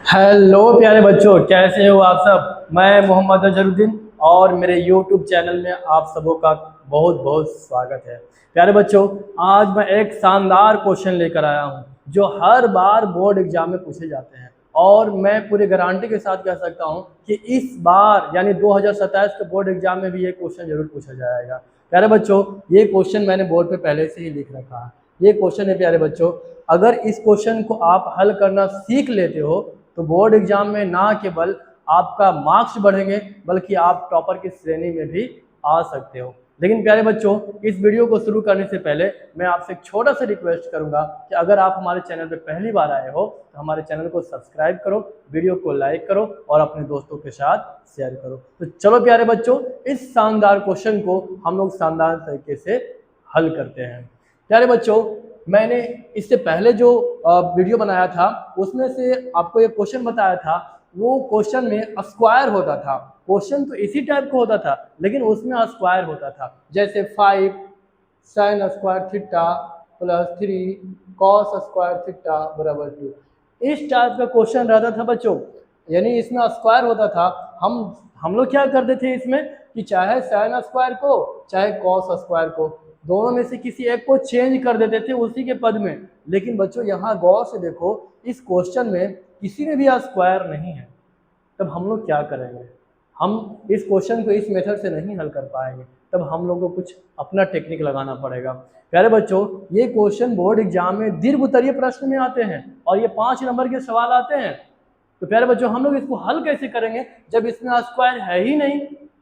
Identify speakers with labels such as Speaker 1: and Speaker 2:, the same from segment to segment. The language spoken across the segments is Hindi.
Speaker 1: हेलो प्यारे बच्चों, कैसे हो आप सब। मैं मोहम्मद अजहरुद्दीन और मेरे यूट्यूब चैनल में आप सबों का बहुत बहुत स्वागत है। प्यारे बच्चों, आज मैं एक शानदार क्वेश्चन लेकर आया हूं जो हर बार बोर्ड एग्जाम में पूछे जाते हैं और मैं पूरी गारंटी के साथ कह सकता हूं कि इस बार यानी 2027 के बोर्ड एग्जाम में भी ये क्वेश्चन जरूर पूछा जाएगा। प्यारे बच्चों, ये क्वेश्चन मैंने बोर्ड पे पहले से ही लिख रखा है। ये क्वेश्चन है प्यारे बच्चों, अगर इस क्वेश्चन को आप हल करना सीख लेते हो तो बोर्ड एग्जाम में ना केवल आपका मार्क्स बढ़ेंगे बल्कि आप टॉपर की श्रेणी में भी आ सकते हो। लेकिन प्यारे बच्चों, इस वीडियो को शुरू करने से पहले मैं आपसे एक छोटा सा रिक्वेस्ट करूंगा कि अगर आप हमारे चैनल पर पहली बार आए हो तो हमारे चैनल को सब्सक्राइब करो, वीडियो को लाइक करो और अपने दोस्तों के साथ शेयर करो। तो चलो प्यारे बच्चों, इस शानदार क्वेश्चन को हम लोग शानदार तरीके से हल करते हैं। प्यारे बच्चों, मैंने इससे पहले जो वीडियो बनाया था उसमें से आपको एक क्वेश्चन बताया था। वो क्वेश्चन में स्क्वायर होता था। क्वेश्चन तो इसी टाइप का होता था लेकिन उसमें स्क्वायर होता था, जैसे 5 sine square theta plus 3 cos square theta बराबर 2। इस टाइप का क्वेश्चन रहता था बच्चों, यानी इसमें स्क्वायर होता था। हम लोग क्या करते थे इसमें कि चाहे साइन स्क्वायर को चाहे कॉस स्क्वायर को, दोनों में से किसी एक को चेंज कर देते थे उसी के पद में। लेकिन बच्चों यहाँ गौर से देखो, इस क्वेश्चन में किसी में भी स्क्वायर नहीं है। तब हम लोग क्या करेंगे? हम इस क्वेश्चन को इस मेथड से नहीं हल कर पाएंगे, तब हम लोग को कुछ अपना टेक्निक लगाना पड़ेगा। प्यारे बच्चों, ये क्वेश्चन बोर्ड एग्जाम में दीर्घ उत्तरीय प्रश्न में आते हैं और ये 5 नंबर के सवाल आते हैं। तो प्यारे बच्चों, हम लोग इसको हल कैसे करेंगे जब इसमें स्क्वायर है ही नहीं?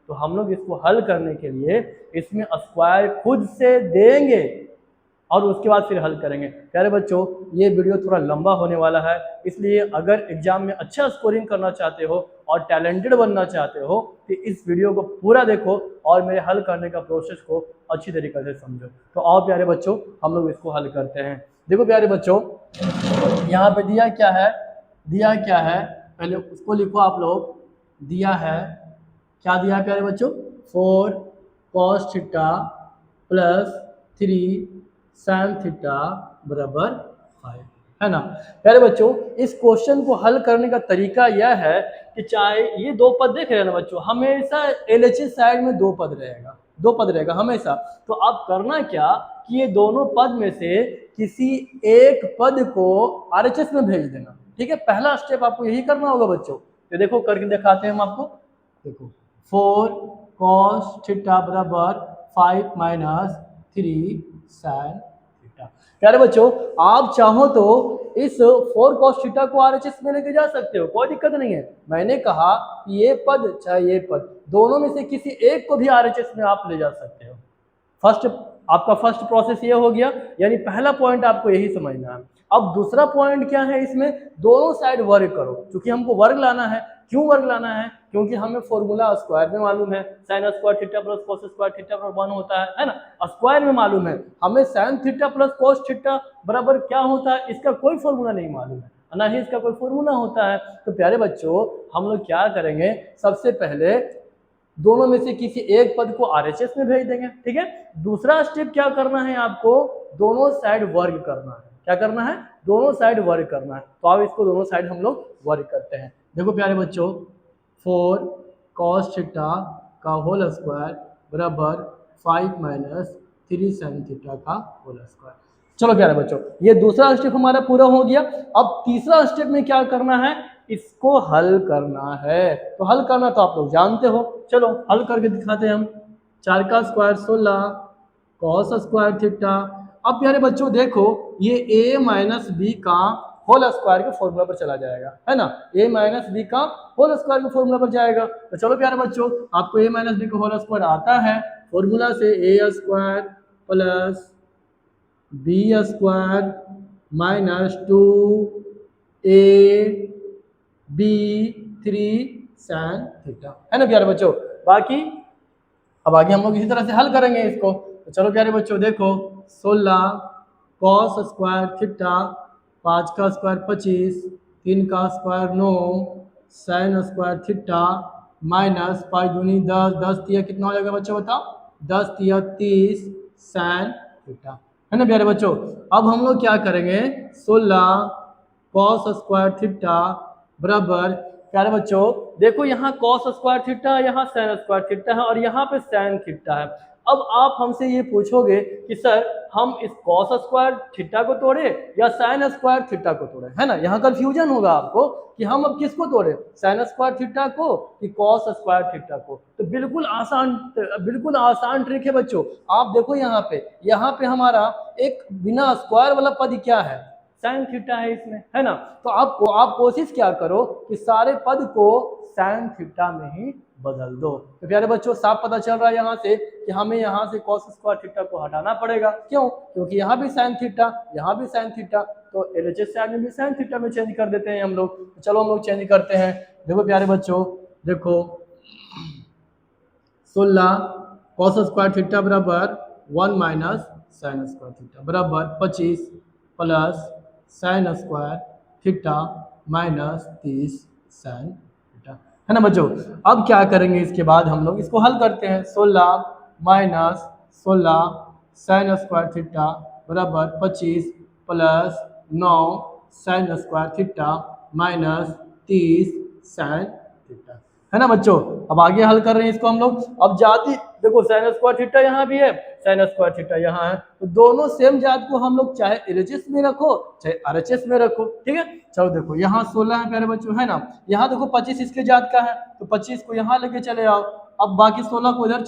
Speaker 1: तो हम लोग इसको हल करने के लिए इसमें स्क्वायर खुद से देंगे और उसके बाद फिर हल करेंगे। प्यारे बच्चों, ये वीडियो थोड़ा लंबा होने वाला है, इसलिए अगर एग्जाम में अच्छा स्कोरिंग करना चाहते हो और टैलेंटेड बनना चाहते हो तो इस वीडियो को पूरा देखो और मेरे हल करने का प्रोसेस को अच्छी तरीके से समझो। तो आओ प्यारे बच्चों, हम लोग इसको हल करते हैं। देखो प्यारे बच्चों, यहाँ पे दिया क्या है, दिया क्या है पहले उसको लिखो आप लोग। दिया है, क्या दिया है प्यारे बच्चों? 4 cos theta plus 3 sin theta बराबर 5, है ना। प्यारे बच्चों, इस क्वेश्चन को हल करने का तरीका यह है कि चाहे ये दो पद देख रहे हैं ना बच्चों, हमेशा एलएचएस साइड में दो पद रहेगा, दो पद रहेगा हमेशा। तो आप करना क्या कि ये दोनों पद में से किसी एक पद को आरएचएस में भेज देना। ठीक है, पहला स्टेप आपको यही करना होगा बच्चों। तो देखो करके दिखाते हैं हम आपको। देखो 4 cos थीटा बराबर 5 माइनस 3 sin थीटा। प्यारे बच्चों, आप चाहो तो इस 4 cos थीटा को आरएचएस में लेके जा सकते हो, कोई दिक्कत नहीं है। मैंने कहा कि ये पद चाहे ये पद, दोनों में से किसी एक को भी आरएचएस में आप ले जा सकते हो। आपका फर्स्ट प्रोसेस ये हो गया, यानी पहला पॉइंट आपको यही समझना है। अब दूसरा पॉइंट क्या है, इसमें दोनों साइड वर्ग करो। क्योंकि हमको वर्ग लाना है। क्यों वर्ग लाना है? क्योंकि हमें फॉर्मूला स्क्वायर में मालूम है, sine square theta plus cos square theta बराबर 1 होता है ना। स्क्वायर में मालूम है हमें sine theta plus cos theta बराबर क्या होता है, इसका कोई फॉर्मूला नहीं मालूम है, ना ही इसका कोई फॉर्मूला होता है। तो प्यारे बच्चों, हम लोग क्या करेंगे, सबसे पहले दोनों में से किसी एक पद को आरएचएस में भेज देंगे। ठीक है, दूसरा स्टेप क्या करना है आपको, दोनों साइड वर्ग करना है। क्या करना है? दोनों साइड वर्ग करना है। तो अब इसको दोनों साइड हम लोग वर्ग करते हैं। देखो प्यारे बच्चों, 4 cos थीटा का होल स्क्वायर बराबर 5 माइनस 3 sin थीटा का होल स्क्वायर। चलो प्यारे बच्चों, ये दूसरा स्टेप हमारा पूरा हो गया। अब तीसरा स्टेप में क्या करना है, इसको हल करना है। तो हल करना तो आप लोग जानते हो, चलो हल करके दिखाते हैं हम। 4 का स्क्वायर 16 cos स्क्वायर थीटा। अब प्यारे बच्चों देखो, ये a माइनस बी का होल स्क्वायर के फॉर्मूला पर चला जाएगा, है ना। a माइनस बी का होल स्क्वायर के फॉर्मूला पर जाएगा। तो चलो प्यारे बच्चों, आपको a माइनस बी का होल स्क्वायर आता है, फॉर्मूला से a square plus B square minus 2a B 3 sin theta, है ना प्यारे बच्चों। बाकी अब आगे हम लोग इसी तरह से हल करेंगे इसको। तो चलो प्यारे बच्चों देखो, 16 cos स्क्वायर थीटा, 5 का स्क्वायर 25, 3 का square 9 sin square theta minus 5 दूनी 10, 10 तिया कितना हो जाएगा बच्चों बताओ, 10 तिया 30 sin थीटा, है ना प्यारे बच्चों। अब हम लोग क्या करेंगे, 16 cos स्क्वायर थीटा बराबर प्यारे बच्चों देखो यहाँ कॉस स्क्वायर थीटा, यहाँ साइन स्क्वायर थीटा है और यहाँ पे साइन थीटा है। अब आप हमसे ये पूछोगे कि सर हम इस कॉस स्क्वायर थीटा को तोड़े या साइन स्क्वायर थीटा को तोड़े, है ना। यहाँ कंफ्यूजन होगा आपको कि हम अब किसको तोड़े, साइन स्क्वायर थीटा को कि कॉस स्क्वायर थीटा को। तो बिल्कुल आसान ट्रिक है बच्चों। आप देखो यहाँ पे हमारा एक बिना स्क्वायर वाला पद क्या है, साइन थीटा है इसमें, है ना। तो आप कोशिश क्या करो कि सारे पद को साइन थीटा में ही बदल दो। तो प्यारे बच्चों साफ पता चल रहा है यहाँ से कि हमें यहाँ से कॉस स्क्वायर थीटा को हटाना पड़ेगा। क्यों? क्योंकि यहाँ भी साइन थीटा, यहाँ भी साइन थीटा, तो एलएचएस साइड में भी साइन थीटा में चेंज कर देते हैं हम लोग। तो चलो हम लोग चेंज करते हैं। देखो प्यारे बच्चों, देखो 16 कॉस स्क्वायर थीटा बराबर 1 माइनस साइन स्क्वायर थीटा बराबर 25 plus sine square theta minus 30 sine theta, है ना बच्चों। अब क्या करेंगे, इसके बाद हम लोग इसको हल करते हैं। 16 माइनस 16 साइन स्क्वायर थीटा बराबर 25 plus 9 sine square theta minus 30 sine theta, है ना बच्चों। अब आगे हल कर रहे हैं इसको हम लोग। अब जाति देखो साइन स्क्वायर थीटा यहाँ भी है, साइन स्क्वायर थीटा यहाँ है, तो दोनों सेम जात को हम लोग चाहे एलएचएस में रखो चाहे आरएचएस में रखो, ठीक है। चलो देखो यहाँ 16 है प्यारे बच्चों, है ना। यहाँ देखो 25 इसके जात का है, तो 25 को यहाँ लेके चले आओ। अब बाकी 16 को इधर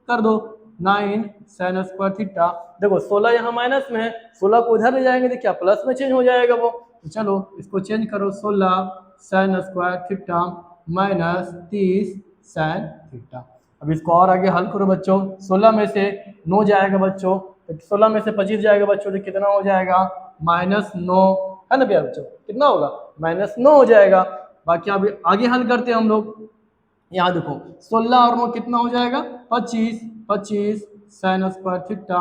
Speaker 1: कर दो, 9 साइन स्क्वायर थीटा। देखो 16 यहाँ माइनस में है, 16 को उधर ले जाएंगे तो क्या प्लस में चेंज हो जाएगा वो। तो चलो इसको चेंज करो, 16 sine square theta minus 30 sine theta. अब इसको और आगे हल करो बच्चों। 16 में से 9 जाएगा बच्चों, तो 16 में से 25 जाएगा बच्चों, तो कितना हो जाएगा -9, है ना प्यारे बच्चों। कितना होगा -9 हो जाएगा। बाकी अब आगे हल करते हैं हम लोग। यहाँ देखो 16 और 9 कितना हो जाएगा 25 sine square theta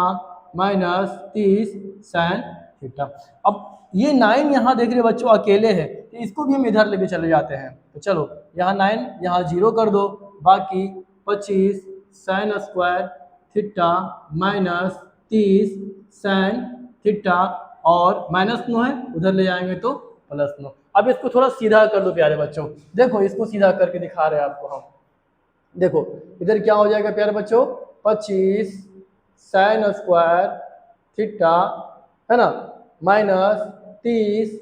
Speaker 1: minus 30 sine theta. अब ये 9 यहाँ देख रहे बच्चों अकेले है, तो इसको भी हम इधर लेके चले जाते हैं। तो चलो यहाँ 9 यहाँ 0 कर दो, बाकी 25 sine square theta minus 30 sine theta और -9 है, उधर ले जाएंगे तो +9। अब इसको थोड़ा सीधा कर दो प्यारे बच्चों। देखो इसको सीधा करके दिखा रहे हैं आपको हम। देखो इधर क्या हो जाएगा प्यारे बच्चों, 25 साइन स्क्वायर थीटा, है ना, माइनस 30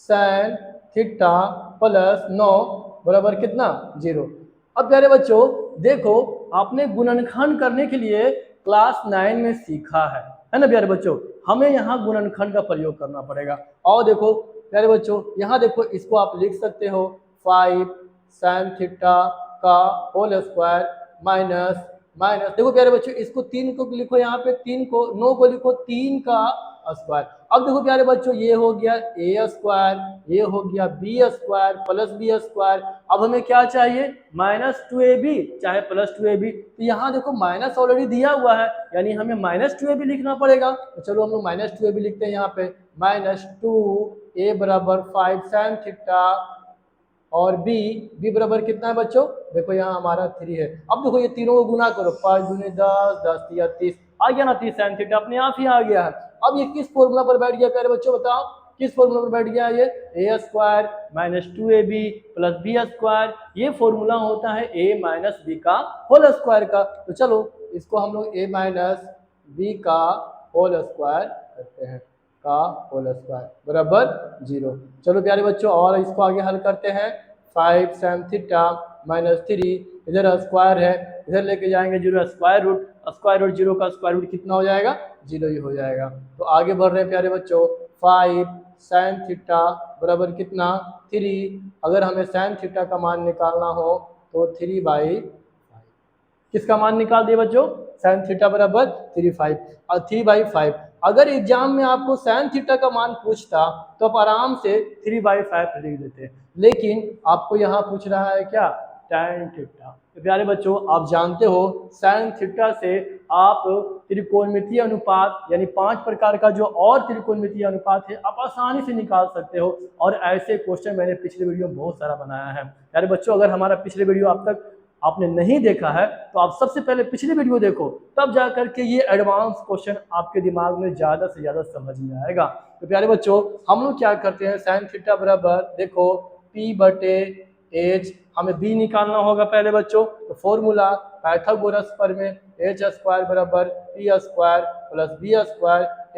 Speaker 1: साइन थीटा प्लस 9 बराबर कितना 0। अब प्यारे बच्चों देखो आपने गुणनखंड करने के लिए क्लास 9 में सीखा है ना प्यारे बच्चों। हमें यहाँ गुणनखंड का प्रयोग करना पड़ेगा। और देखो प्यारे बच्चों यहाँ देखो इसको आप लिख सकते हो 5 साइन थीटा का होल स्क्वायर माइनस देखो प्यारे बच्चों इसको 3 को लिखो, यहाँ पे 3 को 9 को लिखो 3 का स्क्वायर। अब देखो प्यारे बच्चों ये हो गया ए स्क्वायर, ये हो गया B square plus B square. अब हमें क्या चाहिए -2ab चाहे +2ab। तो यहाँ देखो माइनस ऑलरेडी दिया हुआ है, यानी हमें -2ab लिखना पड़ेगा। तो चलो हम लोग -2ab लिखते हैं यहाँ पे, -2a बराबर 5 साइन थीटा और b बराबर कितना है बच्चों, देखो यहाँ हमारा 3 है। अब देखो ये तीनों को गुना करो, 5 दूनी 10, 10 या 30 आ गया ना, 30 साइन थीटा अपने आप ही आ गया है। अब ये किस फॉर्मूला पर बैठ गया प्यारे बच्चों, बताओ किस फॉर्मूला पर बैठ गया ये, A square -2ab plus B square. ये फॉर्मूला होता है a माइनस बी का होल स्क्वायर का। तो चलो इसको हम लोग a माइनस बी का होल स्क्वायर करते हैं, का होल स्क्वायर बराबर 0। चलो प्यारे बच्चों और इसको आगे हल करते हैं। 5 साइन थीटा -3, इधर स्क्वायर है, इधर लेके जाएंगे 0 स्क्वायर रूट 0 का स्क्वायर रूट कितना हो जाएगा 0 ही हो जाएगा। तो आगे बढ़ रहे हैं प्यारे बच्चों, 5 साइन थीटा बराबर कितना 3। अगर हमें साइन थीटा का मान निकालना हो तो 3/5, किसका मान निकाल दिए बच्चों, साइन थीटा बराबर 3/5 और 3/5। अगर एग्जाम में आपको साइन थीटा का मान पूछता तो आप आराम से 3/5 लिख देते, लेकिन आपको यहाँ पूछ रहा है क्या tan थीटा। तो प्यारे बच्चों आप जानते हो साइन थीटा से आप त्रिकोणमितीय अनुपात यानी 5 प्रकार का जो और त्रिकोणमितीय अनुपात है आप आसानी से निकाल सकते हो। और ऐसे क्वेश्चन मैंने पिछले वीडियो में बहुत सारा बनाया है। प्यारे बच्चों अगर हमारा पिछले वीडियो अब तक आपने नहीं देखा है तो आप सबसे पहले पिछली वीडियो देखो, तब जा करके ये एडवांस क्वेश्चन आपके दिमाग में ज़्यादा से ज़्यादा समझ में आएगा। तो प्यारे बच्चों हम लोग क्या करते हैं, साइन थीटा बराबर देखो P/H। हमें B निकालना होगा पहले बच्चों, तो फॉर्मूला पाइथागोरस प्रमेय h² बराबर p² प्लस b²।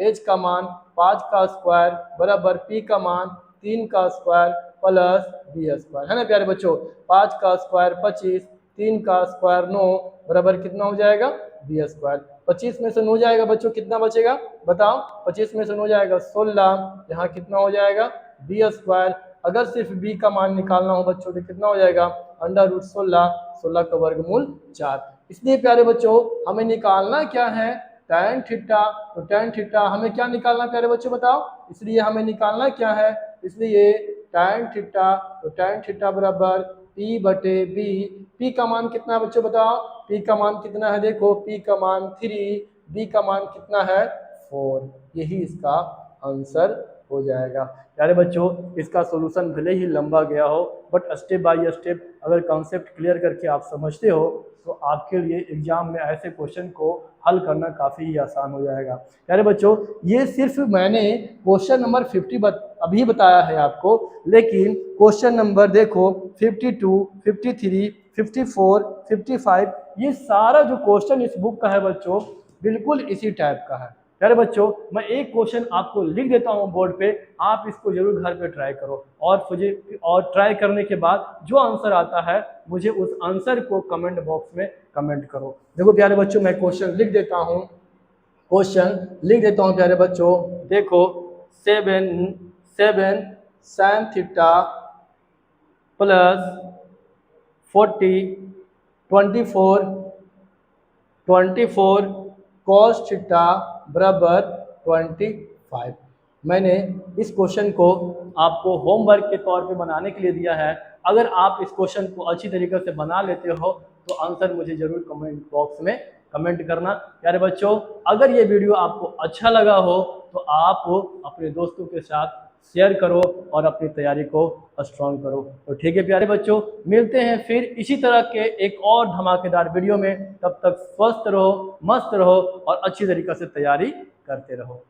Speaker 1: h का मान 5 का स्क्वायर बराबर p का मान 3 का स्क्वायर प्लस b², है ना प्यारे बच्चों। 5 का स्क्वायर 25, 3 का स्क्वायर 9 बराबर कितना हो जाएगा b²। 25 में से 9 जाएगा बच्चों, कितना बचेगा बताओ। 25 में से 9 जाएगा 16, यहाँ कितना हो जाएगा b²। अगर सिर्फ b का मान निकालना हो बच्चों तो कितना हो जाएगा √16, 16 का वर्गमूल 4। इसलिए प्यारे बच्चों हमें निकालना क्या है tan थीटा। तो tan थीटा हमें क्या निकालना प्यारे बच्चों बताओ। इसलिए हमें निकालना क्या है, इसलिए tan थीटा, तो tan थीटा बराबर P/B। P का मान कितना है बच्चों बताओ। P का मान कितना है, देखो P का मान 3, B का मान कितना है 4। यही इसका आंसर हो जाएगा। प्यारे बच्चों इसका सॉल्यूशन भले ही लंबा गया हो, बट स्टेप बाय स्टेप अगर कॉन्सेप्ट क्लियर करके आप समझते हो तो आपके लिए एग्जाम में ऐसे क्वेश्चन को हल करना काफ़ी ही आसान हो जाएगा। प्यारे बच्चों ये सिर्फ मैंने क्वेश्चन नंबर 50 अभी बताया है आपको, लेकिन क्वेश्चन नंबर देखो 52, 53, 54, 55 ये सारा जो क्वेश्चन इस बुक का है बच्चों बिल्कुल इसी टाइप का है। प्यारे बच्चों मैं एक क्वेश्चन आपको लिख देता हूं बोर्ड पे, आप इसको जरूर घर पे ट्राई करो और ट्राई करने के बाद जो आंसर आता है मुझे उस आंसर को कमेंट बॉक्स में कमेंट करो। देखो प्यारे बच्चों मैं क्वेश्चन लिख देता हूं, प्यारे बच्चों देखो 7 sin theta plus 40 24 cos theta बराबर 25। मैंने इस क्वेश्चन को आपको होमवर्क के तौर पे बनाने के लिए दिया है। अगर आप इस क्वेश्चन को अच्छी तरीके से बना लेते हो तो आंसर मुझे जरूर कमेंट बॉक्स में कमेंट करना। प्यारे बच्चों अगर ये वीडियो आपको अच्छा लगा हो तो आप अपने दोस्तों के साथ शेयर करो और अपनी तैयारी को स्ट्रॉन्ग करो। तो ठीक है प्यारे बच्चों मिलते हैं फिर इसी तरह के एक और धमाकेदार वीडियो में। तब तक स्वस्थ रहो, मस्त रहो और अच्छी तरीके से तैयारी करते रहो।